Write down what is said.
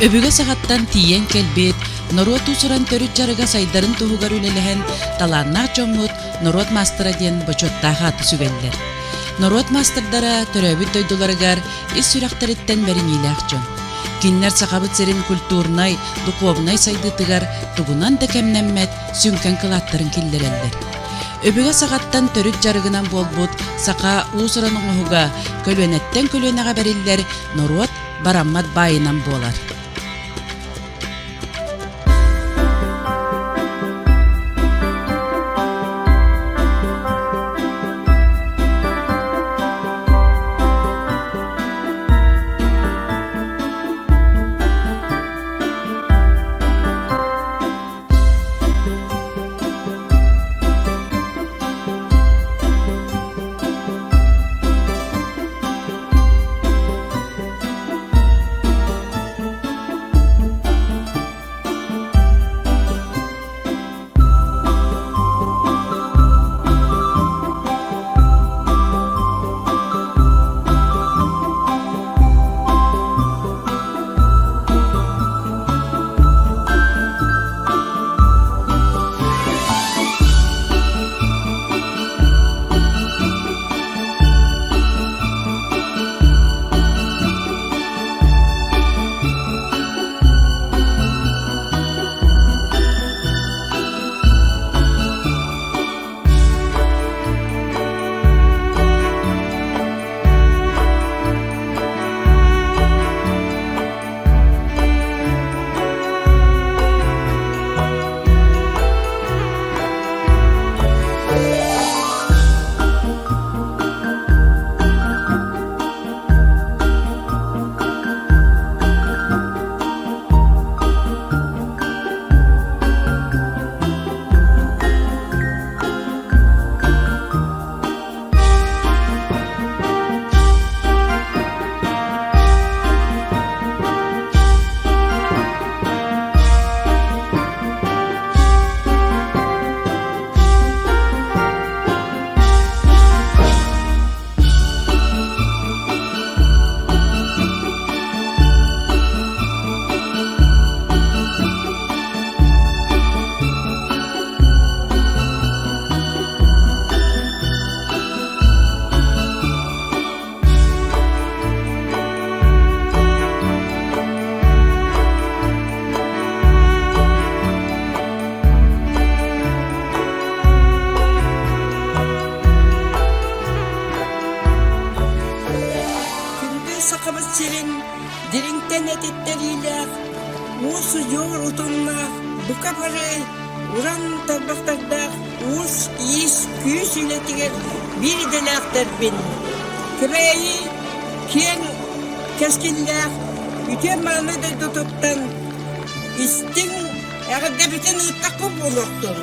Öbüge sağattan tiyen kelbet, Норуот усуран төрүт жарыга сайдарын туһугар үлелэһэн талааннаах дьоммут Норуот маастара диэн бочоттаах аты сүгэллэр. Норуот маастардара төрөбүт дойдуларыгар ис сүрэхтериттен бериңилээх дьон. Киннер сахабыт серин культурнай, духовнай сайдытыгар тугунан да кемнеммет сүнкен кылааттарын киллереллер. Öbüge сағаттан төрүт жарыгынан болбут сақа усуран оңуга көлөнеттен көлөнага бериллер Норуот бараммат байынан болар. Serin dirinkten etitteriyle uğusu yoğur utunla bu kaparı uran tabaklarda uğuz iyis küyüs ületiger bir delaktar bin. Kıbээйи ken keskiller üten manı da tutuptan istin ağırda bütün ıttakı bulurdu.